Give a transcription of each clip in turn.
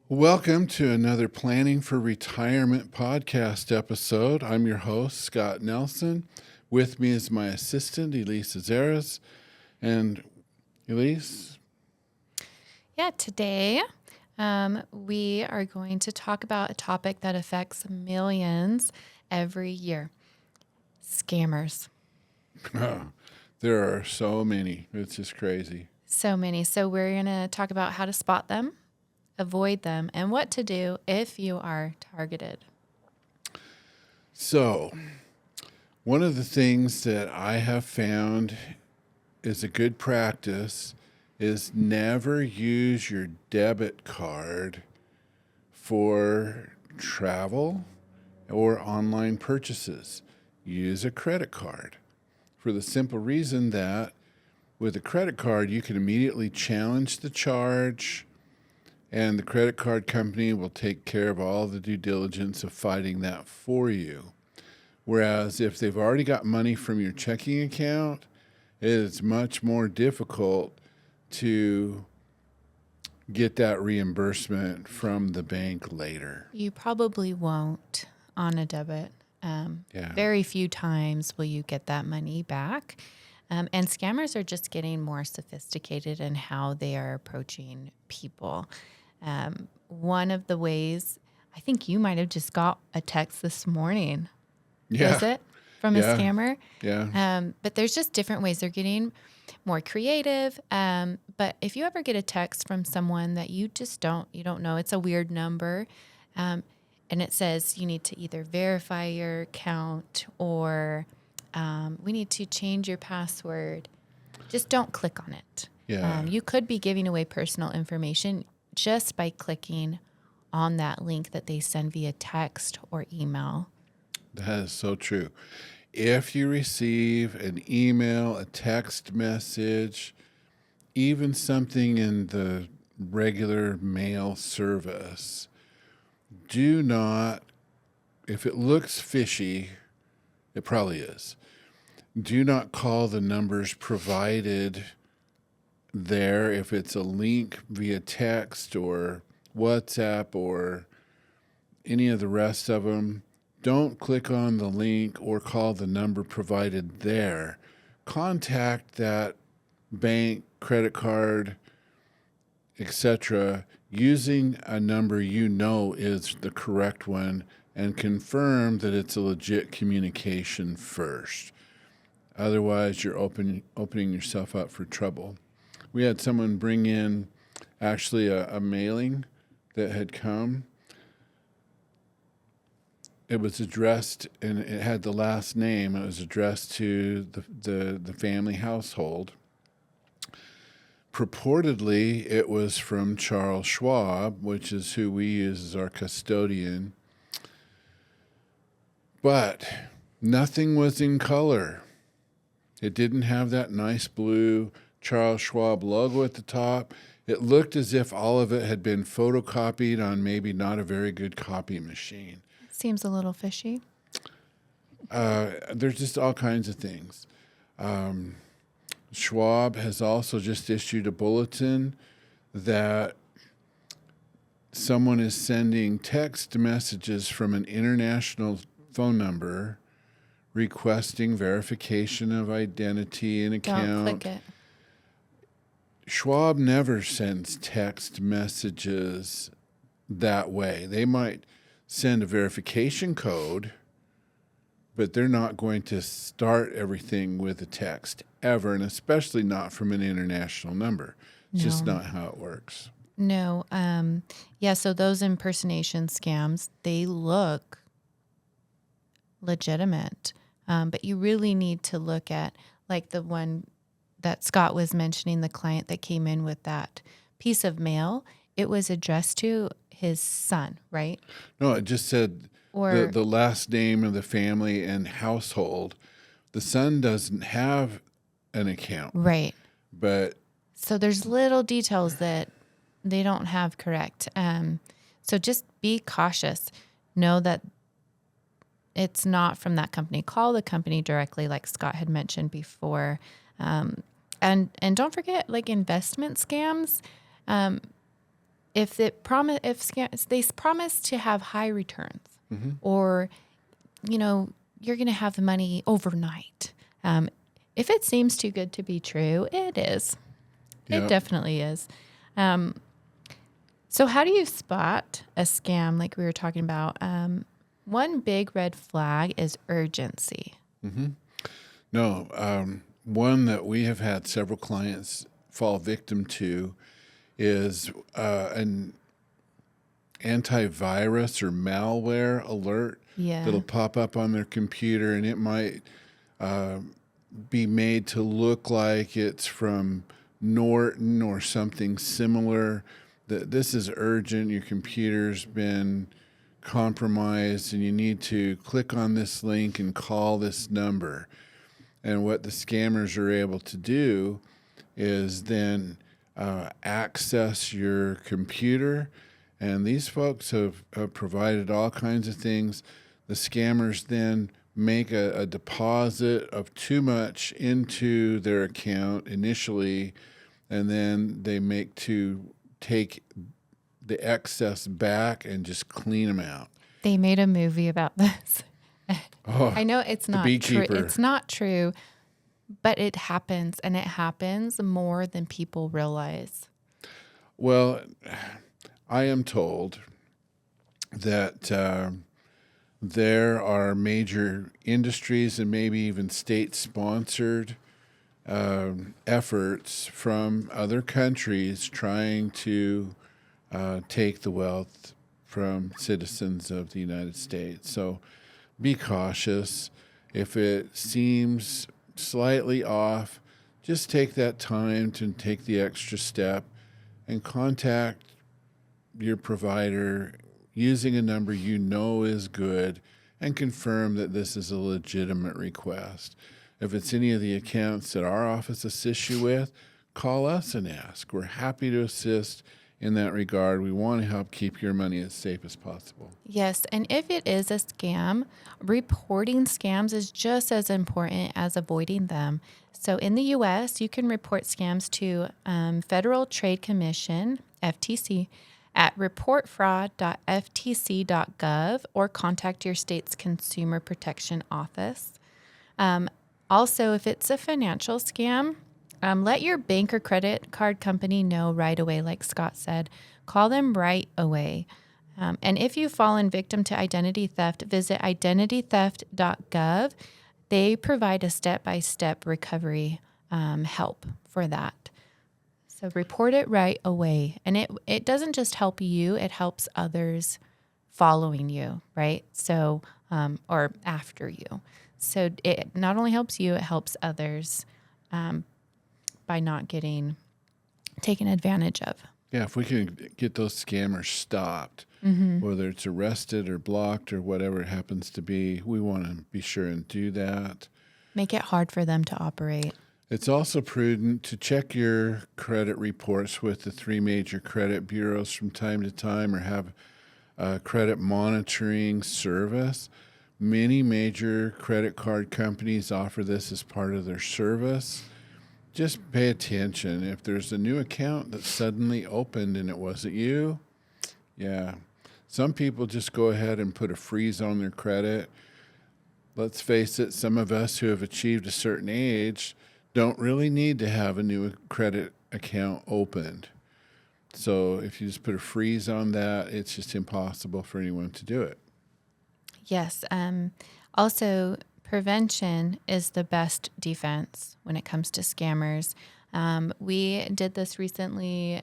Welcome to another Planning for Retirement podcast episode. I'm your host, Scott Nelson. With me is my assistant, Elyse. And Elyse? Yeah, today we are going to talk about a topic that affects millions every year: scammers. There are so many. It's just crazy. So many. So we're going to talk about how to spot them, avoid them, and what to do if you are targeted. So, one of the things that I have found is a good practice is never use your debit card for travel or online purchases. Use a credit card for the simple reason that with a credit card, you can immediately challenge the charge, and the credit card company will take care of all the due diligence of fighting that for you. Whereas if they've already got money from your checking account, it is much more difficult to get that reimbursement from the bank later. You probably won't on a debit. Very few times will you get that money back. And scammers are just getting more sophisticated in how they are approaching people. One of the ways, I think you might have just got a text this morning. Yeah. Was it? From a scammer? Yeah. But there's just different ways. They're getting more creative. But if you ever get a text from someone that you don't know, it's a weird number, and it says you need to either verify your account or we need to change your password, just don't click on it. Yeah. You could be giving away personal information just by clicking on that link that they send via text or email. That is so true. If you receive an email, a text message, even something in the regular mail service, do not, if it looks fishy, it probably is, do not call the numbers provided there if it's a link via text or WhatsApp or any of the rest of them. Don't click on the link or call the number provided there. Contact that bank, credit card, etc., using a number you know is the correct one and confirm that it's a legit communication first. Otherwise, you're opening yourself up for trouble. We had someone bring in actually a mailing that had come. It was addressed, and it had the last name. It was addressed to the family household. Purportedly, it was from Charles Schwab, which is who we use as our custodian. But nothing was in color. It didn't have that nice blue Charles Schwab logo at the top. It looked as if all of it had been photocopied on maybe not a very good copy machine. Seems a little fishy. There's just all kinds of things. Schwab has also just issued a bulletin that someone is sending text messages from an international phone number requesting verification of identity and account. Don't click it. Schwab never sends text messages that way. They might send a verification code, but they're not going to start everything with a text ever, and especially not from an international number. It's just not how it works. No. So those impersonation scams, they look legitimate, but you really need to look at, like the one that Scott was mentioning, the client that came in with that piece of mail. It was addressed to his son, right? No, it just said the last name of the family and household. The son doesn't have an account. Right. But so there's little details that they don't have correct. So just be cautious. Know that it's not from that company. Call the company directly, like Scott had mentioned before. And don't forget, like investment scams. if they promise to have high returns, or you're going to have the money overnight. If it seems too good to be true, it is. It Yep. definitely is. So how do you spot a scam like we were talking about? One big red flag is urgency. No, one that we have had several clients fall victim to is an antivirus or malware alert Yeah. that'll pop up on their computer, and it might be made to look like it's from Norton or something similar. That this is urgent. Your computer's been compromised, and you need to click on this link and call this number. And what the scammers are able to do is then access your computer. And these folks have provided all kinds of things. The scammers then make a deposit of too much into their account initially, and then they make to take the excess back and just clean them out. They made a movie about this. Oh, I know it's the not true. beekeeper. It's not true, but it happens, and it happens more than people realize. Well, I am told that there are major industries and maybe even state-sponsored efforts from other countries trying to take the wealth from citizens of the United States. So be cautious. If it seems slightly off, just take that time to take the extra step and contact your provider using a number you know is good and confirm that this is a legitimate request. If it's any of the accounts that our office assists you with, call us and ask. We're happy to assist in that regard. We want to help keep your money as safe as possible. Yes, and if it is a scam, reporting scams is just as important as avoiding them. So in the U.S., you can report scams to Federal Trade Commission, FTC, at reportfraud.ftc.gov or contact your state's Consumer Protection Office. Also, if it's a financial scam, let your bank or credit card company know right away, like Scott said. Call them right away. And if you've fallen victim to identity theft, visit identitytheft.gov. They provide a step-by-step recovery help for that. So report it right away. And it doesn't just help you, it helps others following you, right? So, or after you. So it not only helps you, it helps others by not getting taken advantage of. Yeah, if we can get those scammers stopped, whether it's arrested or blocked or whatever it happens to be, we want to be sure and do that. Make it hard for them to operate. It's also prudent to check your credit reports with the 3 major credit bureaus from time to time, or have a credit monitoring service. Many major credit card companies offer this as part of their service. Just pay attention. If there's a new account that suddenly opened and it wasn't you, yeah. Some people just go ahead and put a freeze on their credit. Let's face it, some of us who have achieved a certain age don't really need to have a new credit account opened. So if you just put a freeze on that, it's just impossible for anyone to do it. Yes. Also, prevention is the best defense when it comes to scammers. We did this recently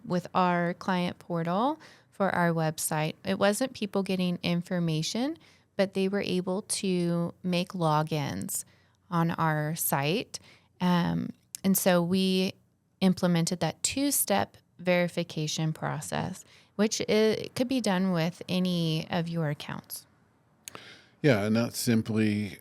with our client portal for our website. It wasn't people getting information, but they were able to make logins on our site. And so we implemented that 2-step verification process, which could be done with any of your accounts. Yeah, and that's simply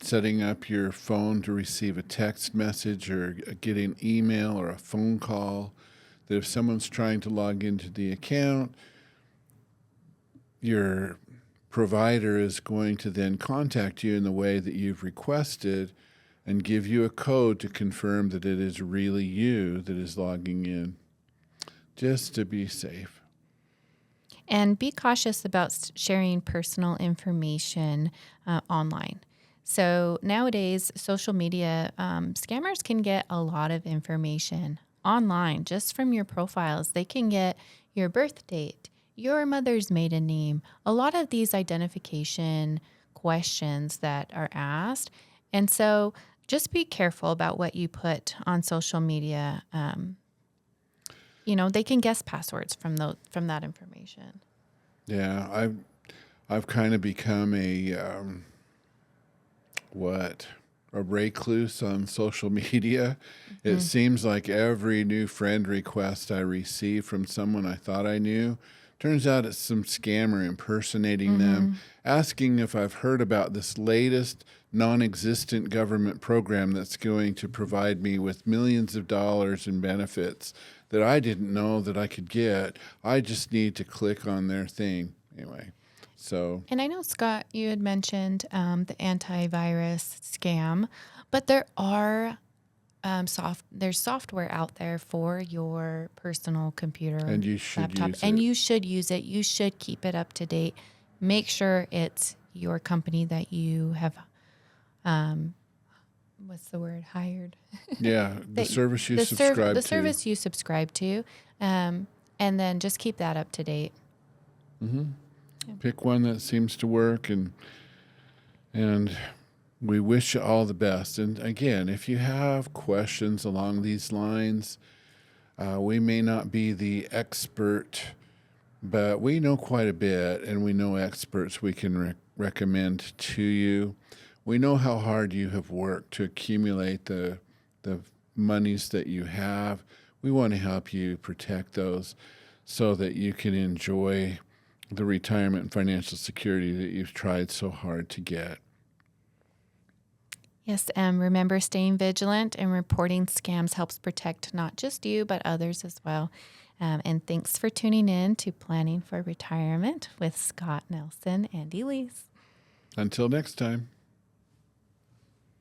setting up your phone to receive a text message or get an email or a phone call. That if someone's trying to log into the account, your provider is going to then contact you in the way that you've requested and give you a code to confirm that it is really you that is logging in. just to be safe. And be cautious about sharing personal information online. So nowadays, social media scammers can get a lot of information online just from your profiles. They can get your birth date, your mother's maiden name, a lot of these identification questions that are asked. And so just be careful about what you put on social media. They can guess passwords from that information. Yeah, I've kind of become a recluse on social media. It seems like every new friend request I receive from someone I thought I knew turns out it's some scammer impersonating them, asking if I've heard about this latest non-existent government program that's going to provide me with millions of dollars in benefits that I didn't know that I could get. I just need to click on their thing. Anyway, so. And I know, Scott, you had mentioned the antivirus scam, but there are there's software out there for your personal computer, And you should laptop, use and it. you should use it. You should keep it up to date. Make sure it's your company that you have, what's the word, hired. Yeah, the That service you the subscribe to. service you subscribe to, and then just keep that up to date. Pick one that seems to work, and we wish you all the best. And again, if you have questions along these lines, we may not be the expert, but we know quite a bit, and we know experts we can recommend to you. We know how hard you have worked to accumulate the monies that you have. We want to help you protect those so that you can enjoy the retirement and financial security that you've tried so hard to get. Yes, remember, staying vigilant and reporting scams helps protect not just you, but others as well. And thanks for tuning in to Planning for Retirement with Scott Nelson and Elyse. Until next time.